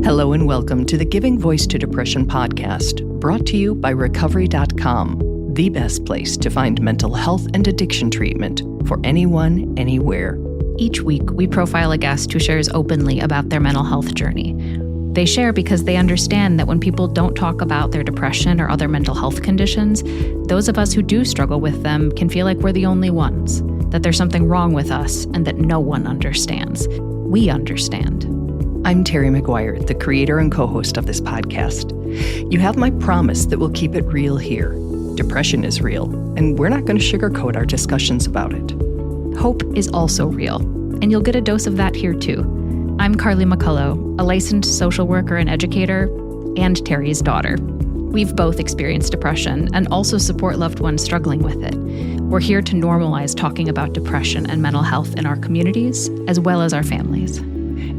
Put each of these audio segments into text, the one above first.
Hello and welcome to the Giving Voice to Depression podcast, brought to you by Recovery.com, the best place to find mental health and addiction treatment for anyone, anywhere. Each week, we profile a guest who shares openly about their mental health journey. They share because they understand that when people don't talk about their depression or other mental health conditions, those of us who do struggle with them can feel like we're the only ones, that there's something wrong with us and that no one understands. We understand. I'm Terry McGuire, the creator and co-host of this podcast. You have my promise that we'll keep it real here. Depression is real, and we're not going to sugarcoat our discussions about it. Hope is also real, and you'll get a dose of that here too. I'm Carly McCollow, a licensed social worker and educator, and Terry's daughter. We've both experienced depression and also support loved ones struggling with it. We're here to normalize talking about depression and mental health in our communities, as well as our families.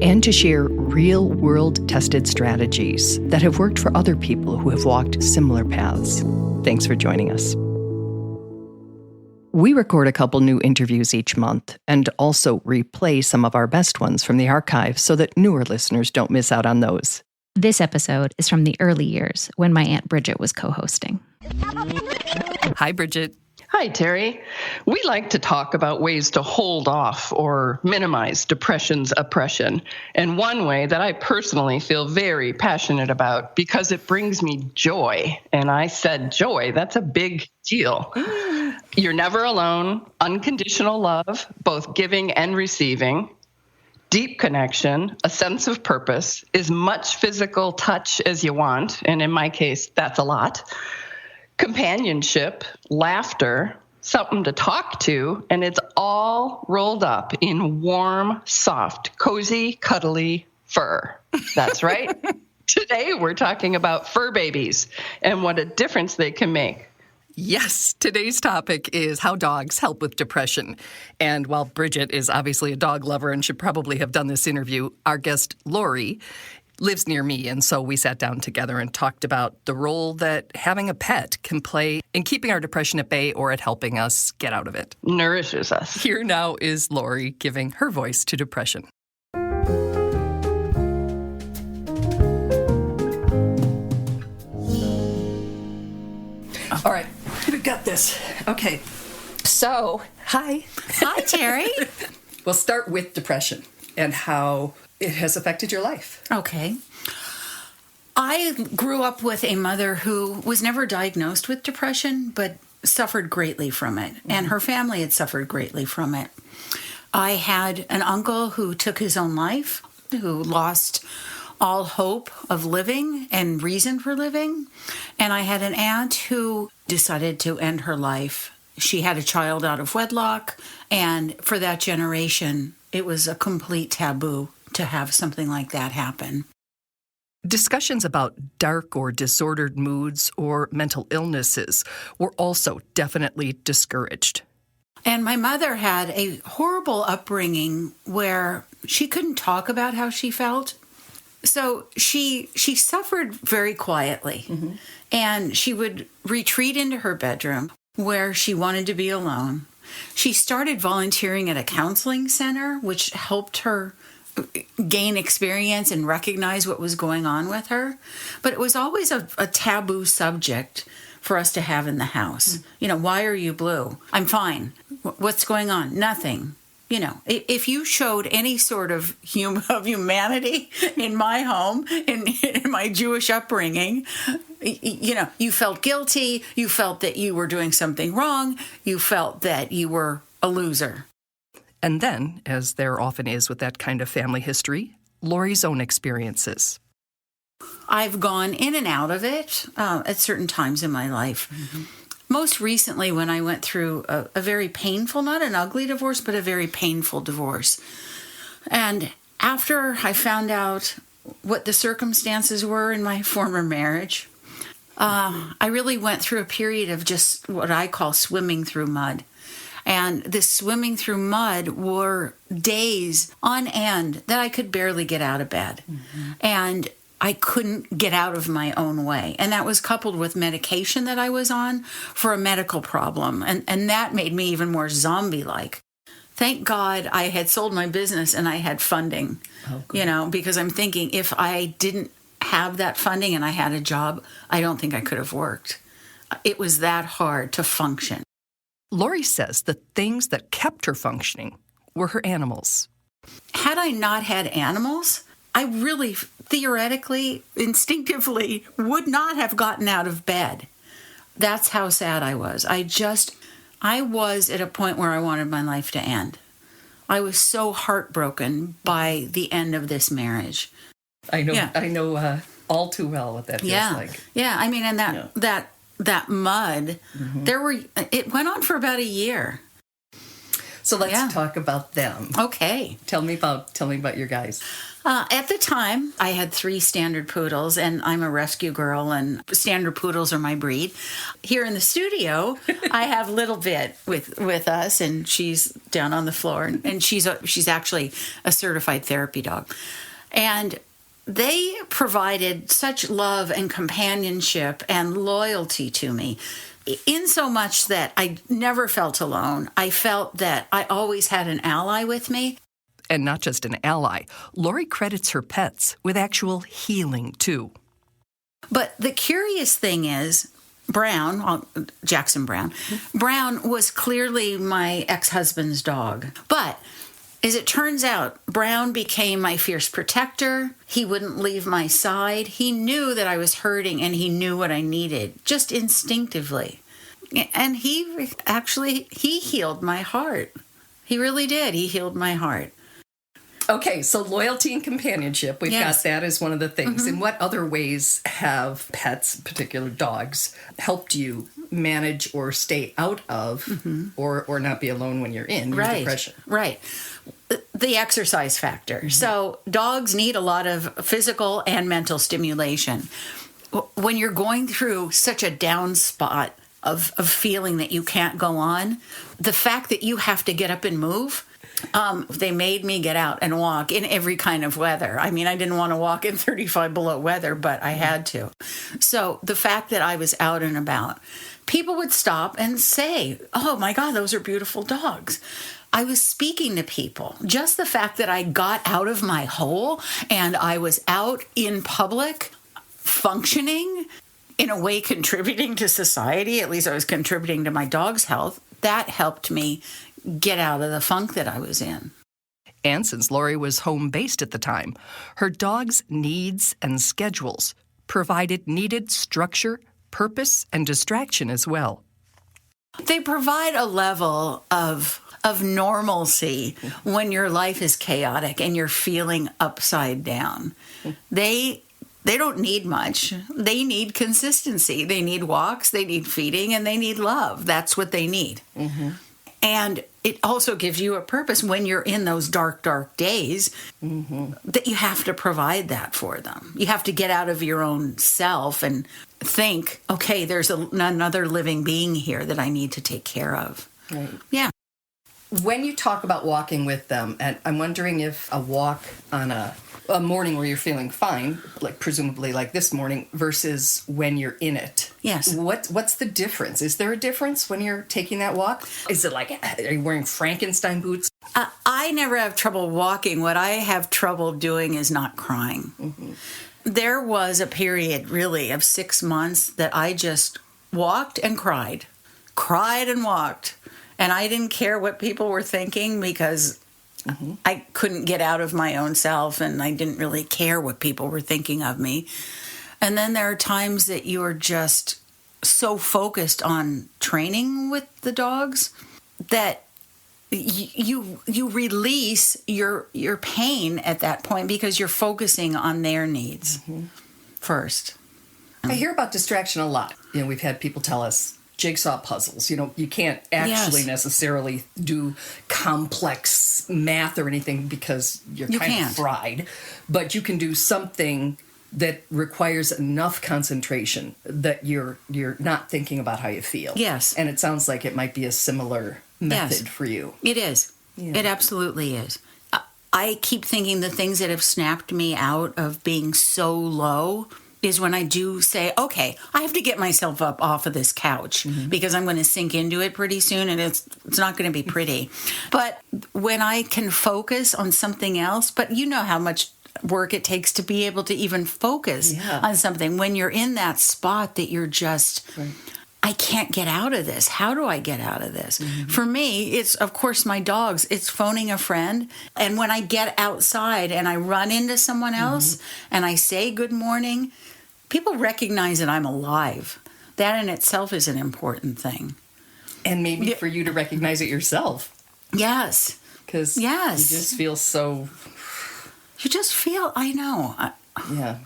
And to share real-world tested strategies that have worked for other people who have walked similar paths. Thanks for joining us. We record a couple new interviews each month and also replay some of our best ones from the archive so that newer listeners don't miss out on those. This episode is from the early years when my Aunt Bridget was co-hosting. Hi, Bridget. Hi, Terry. We like to talk about ways to hold off or minimize depression's oppression. And one way that I personally feel very passionate about because it brings me joy. And I said joy, that's a big deal. You're never alone, unconditional love, both giving and receiving, deep connection, a sense of purpose, as much physical touch as you want. And in my case, that's a lot. Companionship, laughter, something to talk to, and it's all rolled up in warm, soft, cozy, cuddly fur. That's right. Today we're talking about fur babies and what a difference they can make. Yes, today's topic is how dogs help with depression. And while Bridget is obviously a dog lover and should probably have done this interview, our guest, Lori, lives near me, and so we sat down together and talked about the role that having a pet can play in keeping our depression at bay or at helping us get out of it. Nourishes us. Here now is Lori giving her voice to depression. All right, we got this. Okay, so, hi. Hi, Terry. We'll start with depression and how it has affected your life. Okay. I grew up with a mother who was never diagnosed with depression, but suffered greatly from it. Mm-hmm. And her family had suffered greatly from it. I had an uncle who took his own life, who lost all hope of living and reason for living. And I had an aunt who decided to end her life. She had a child out of wedlock, and for that generation, it was a complete taboo to have something like that happen. Discussions about dark or disordered moods or mental illnesses were also definitely discouraged. And my mother had a horrible upbringing where she couldn't talk about how she felt. So she suffered very quietly. Mm-hmm. And she would retreat into her bedroom where she wanted to be alone. She started volunteering at a counseling center, which helped her gain experience and recognize what was going on with her. But it was always a taboo subject for us to have in the house. You know, why are you blue? I'm fine. What's going on? Nothing. You know, if you showed any sort of humanity in my home, in my Jewish upbringing, you know, you felt guilty, you felt that you were doing something wrong, you felt that you were a loser. And then, as there often is with that kind of family history, Lori's own experiences. I've gone in and out of it at certain times in my life. Mm-hmm. Most recently, when I went through a very painful, not an ugly divorce, but a very painful divorce. And after I found out what the circumstances were in my former marriage, I really went through a period of just what I call swimming through mud. And this swimming through mud were days on end that I could barely get out of bed. Mm-hmm. And I couldn't get out of my own way. And that was coupled with medication that I was on for a medical problem. And that made me even more zombie-like. Thank God I had sold my business and I had funding, because I'm thinking if I didn't have that funding and I had a job, I don't think I could have worked. It was that hard to function. Lori says the things that kept her functioning were her animals. Had I not had animals, I really theoretically, instinctively would not have gotten out of bed. That's how sad I was. I was at a point where I wanted my life to end. I was so heartbroken by the end of this marriage. I know all too well what that feels like. Yeah, I mean, and that mud, it went on for about a year. So let's talk about them. Okay. Tell me about your guys. At the time, I had 3 standard poodles, and I'm a rescue girl, and standard poodles are my breed. Here in the studio, I have Little Bit with us, and she's down on the floor, and she's actually a certified therapy dog. And they provided such love and companionship and loyalty to me, in so much that I never felt alone. I felt that I always had an ally with me. And not just an ally. Lori credits her pets with actual healing, too. But the curious thing is, Jackson Brown was clearly my ex-husband's dog. But as it turns out, Brown became my fierce protector. He wouldn't leave my side. He knew that I was hurting, and he knew what I needed, just instinctively. And he healed my heart. He really did. He healed my heart. Okay, so loyalty and companionship, we've got that as one of the things. In what other ways have pets, particular dogs, helped you manage or stay out of or not be alone when you're in your depression? Right. The exercise factor. So dogs need a lot of physical and mental stimulation. When you're going through such a down spot of feeling that you can't go on, the fact that you have to get up and move, they made me get out and walk in every kind of weather. I mean, I didn't want to walk in 35 below weather, but I had to. So the fact that I was out and about, people would stop and say, "Oh my God, those are beautiful dogs." I was speaking to people. Just the fact that I got out of my hole and I was out in public, functioning, in a way contributing to society, at least I was contributing to my dog's health, that helped me get out of the funk that I was in. And since Lori was home-based at the time, her dog's needs and schedules provided needed structure, purpose, and distraction as well. They provide a level of normalcy when your life is chaotic and you're feeling upside down. They don't need much. They need consistency. They need walks, they need feeding, and they need love. That's what they need. And it also gives you a purpose when you're in those dark, dark days that you have to provide that for them. You have to get out of your own self and think, okay, there's another living being here that I need to take care of. Right. Yeah. When you talk about walking with them, and I'm wondering if a walk on a morning where you're feeling fine, like presumably like this morning, versus when you're in it. Yes. What's the difference? Is there a difference when you're taking that walk? Is it like, are you wearing Frankenstein boots? I never have trouble walking. What I have trouble doing is not crying. There was a period, really, of 6 months that I just walked and cried and walked. And I didn't care what people were thinking because I couldn't get out of my own self, and I didn't really care what people were thinking of me. And then there are times that you are just so focused on training with the dogs that you release your pain at that point because you're focusing on their needs first. I hear about distraction a lot. We've had people tell us jigsaw puzzles. You can't actually necessarily do complex math or anything because you're kind of fried. But you can do something that requires enough concentration that you're not thinking about how you feel. Yes. And it sounds like it might be a similar method for you. It is. Yeah. It absolutely is. I keep thinking the things that have snapped me out of being so low is when I do say, okay, I have to get myself up off of this couch because I'm going to sink into it pretty soon and it's not going to be pretty. But when I can focus on something else, but you know how much work it takes to be able to even focus on something when you're in that spot that you're just... Right. I can't get out of this. How do I get out of this? For me, it's, of course, my dogs. It's phoning a friend. And when I get outside and I run into someone else and I say good morning, people recognize that I'm alive. That in itself is an important thing. And maybe for you to recognize it yourself. Yes. Because you just feel so... You just feel, I know. Yeah.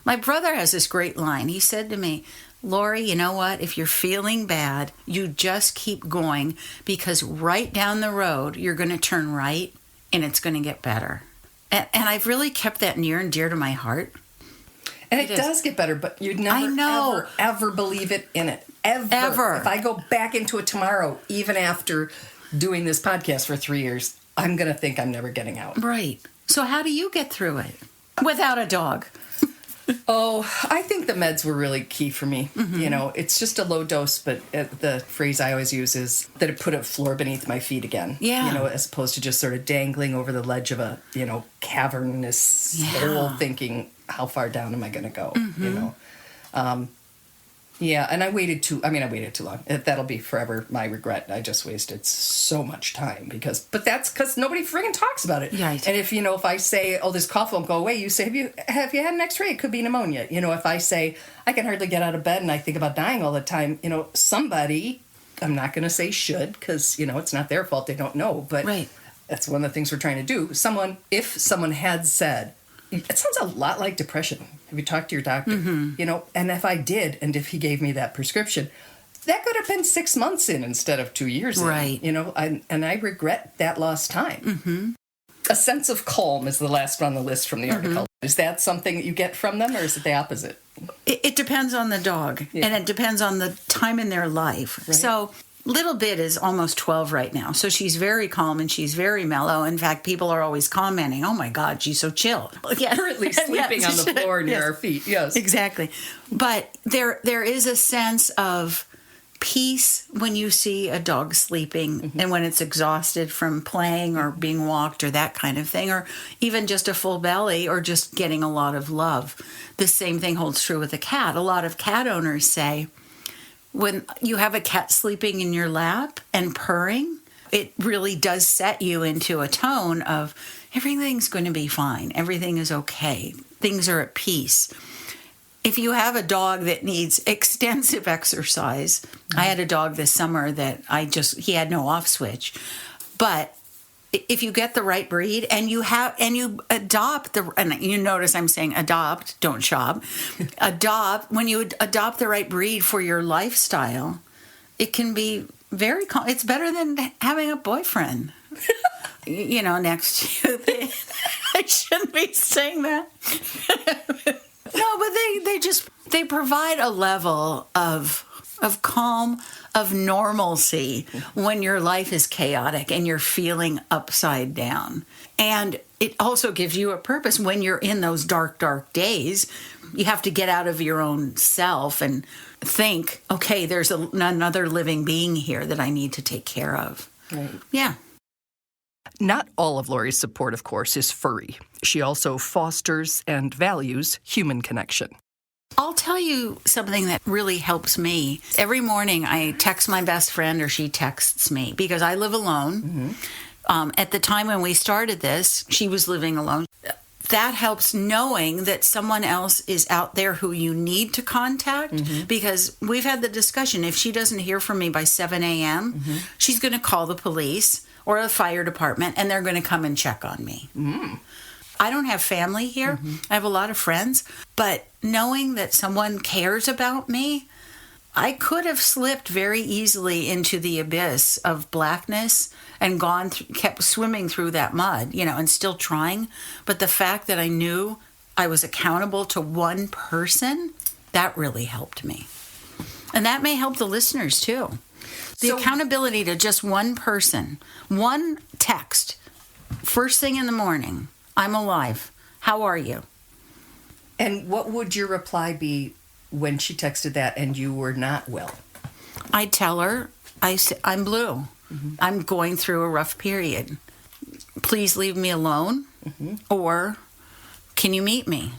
My brother has this great line. He said to me, Lori, you know what? If you're feeling bad, you just keep going because right down the road, you're going to turn right and it's going to get better. And I've really kept that near and dear to my heart. And it does get better, but you'd never, ever believe it in it. Ever. If I go back into it tomorrow, even after doing this podcast for 3 years, I'm going to think I'm never getting out. Right. So how do you get through it without a dog? Oh, I think the meds were really key for me. You know, it's just a low dose, but the phrase I always use is that it put a floor beneath my feet again. Yeah. You know, as opposed to just sort of dangling over the ledge of a, cavernous hole thinking, how far down am I going to go? You know? And I waited too long. That'll be forever my regret. I just wasted so much time but that's because nobody friggin' talks about it. Right. And if I say, oh, this cough won't go away, you say, have you had an x-ray? It could be pneumonia. If I say, I can hardly get out of bed and I think about dying all the time, somebody, I'm not going to say should, because, it's not their fault. They don't know. But that's one of the things we're trying to do. If someone had said, it sounds a lot like depression. Have you talked to your doctor? And if I did, and if he gave me that prescription, that could have been 6 months in instead of 2 years in. And I regret that lost time. A sense of calm is the last one on the list from the article. Is that something that you get from them, or is it the opposite? It depends on the dog, and it depends on the time in their life. Right. So... Little Bit is almost 12 right now, so she's very calm and she's very mellow. In fact, people are always commenting, oh my God, she's so chill. Currently sleeping on the floor near our feet, yes. Exactly. But there is a sense of peace when you see a dog sleeping and when it's exhausted from playing or being walked or that kind of thing, or even just a full belly or just getting a lot of love. The same thing holds true with a cat. A lot of cat owners say, when you have a cat sleeping in your lap and purring, it really does set you into a tone of everything's going to be fine. Everything is okay. Things are at peace. If you have a dog that needs extensive exercise, I had a dog this summer that he had no off switch, but if you get the right breed and you adopt and you notice I'm saying adopt, don't shop, when you adopt the right breed for your lifestyle, it can be very, it's better than having a boyfriend, next to you. I shouldn't be saying that. No, but they provide a level of calm, of normalcy when your life is chaotic and you're feeling upside down. And it also gives you a purpose when you're in those dark, dark days. You have to get out of your own self and think, okay, there's another living being here that I need to take care of. Right. Yeah. Not all of Lori's support, of course, is furry. She also fosters and values human connection. I'll tell you something that really helps me. Every morning I text my best friend or she texts me because I live alone. At the time when we started this, she was living alone. That helps knowing that someone else is out there who you need to contact because we've had the discussion. If she doesn't hear from me by 7 a.m., she's going to call the police or the fire department and they're going to come and check on me. I don't have family here. I have a lot of friends, but knowing that someone cares about me, I could have slipped very easily into the abyss of blackness and kept swimming through that mud, and still trying. But the fact that I knew I was accountable to one person, that really helped me. And that may help the listeners too. The accountability to just one person, one text, first thing in the morning. I'm alive. How are you? And what would your reply be when she texted that and you were not well? I'd tell her, I'm blue. I'm going through a rough period. Please leave me alone, or can you meet me?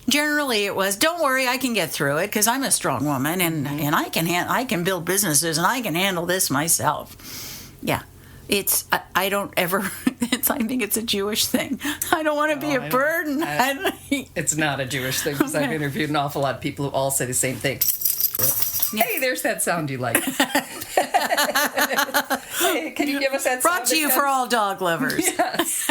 Generally, it was, don't worry, I can get through it because I'm a strong woman and I can build businesses and I can handle this myself. Yeah. I don't ever, I think it's a Jewish thing. I don't want to be a burden. It's not a Jewish thing because I've interviewed an awful lot of people who all say the same thing. Hey, there's that sound you like. Hey, can you give us that sound? Brought to you for all dog lovers. Yes.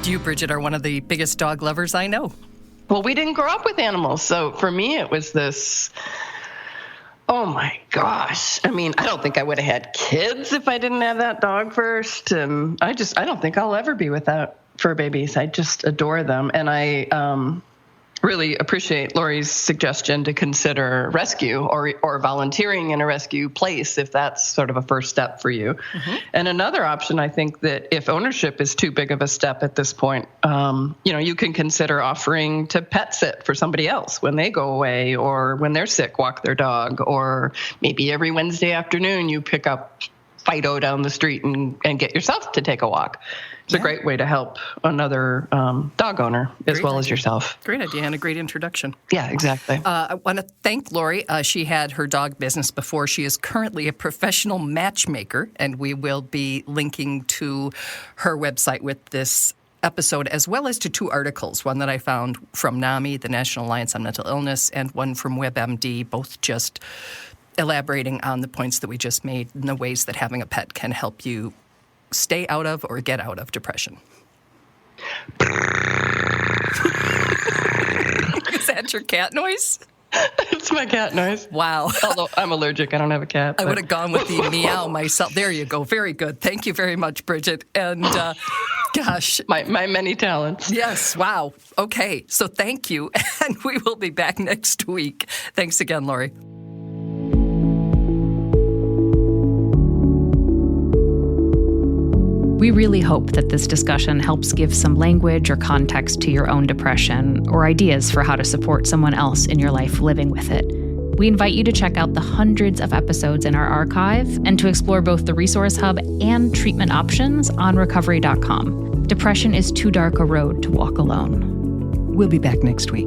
You, Bridget, are one of the biggest dog lovers I know. Well, we didn't grow up with animals. So for me, it was this, oh my gosh. I mean, I don't think I would have had kids if I didn't have that dog first. And I don't think I'll ever be without fur babies. I just adore them. And I really appreciate Lori's suggestion to consider rescue or volunteering in a rescue place if that's sort of a first step for you. And another option, I think that if ownership is too big of a step at this point, you can consider offering to pet sit for somebody else when they go away or when they're sick, walk their dog, or maybe every Wednesday afternoon you pick up Fido down the street and get yourself to take a walk. It's a great way to help another dog owner as well as yourself. Great idea and a great introduction. Yeah, exactly. I want to thank Lori. She had her dog business before. She is currently a professional matchmaker, and we will be linking to her website with this episode, as well as to 2 articles, one that I found from NAMI, the National Alliance on Mental Illness, and one from WebMD, both just elaborating on the points that we just made and the ways that having a pet can help you stay out of or get out of depression. Is that your cat noise? It's my cat noise. Wow. Although I'm allergic. I don't have a cat. I would have gone with the meow myself. There you go. Very good. Thank you very much, Bridget. And gosh. My many talents. Yes. Wow. Okay. So thank you. And we will be back next week. Thanks again, Lori. We really hope that this discussion helps give some language or context to your own depression or ideas for how to support someone else in your life living with it. We invite you to check out the hundreds of episodes in our archive and to explore both the Resource Hub and treatment options on recovery.com. Depression is too dark a road to walk alone. We'll be back next week.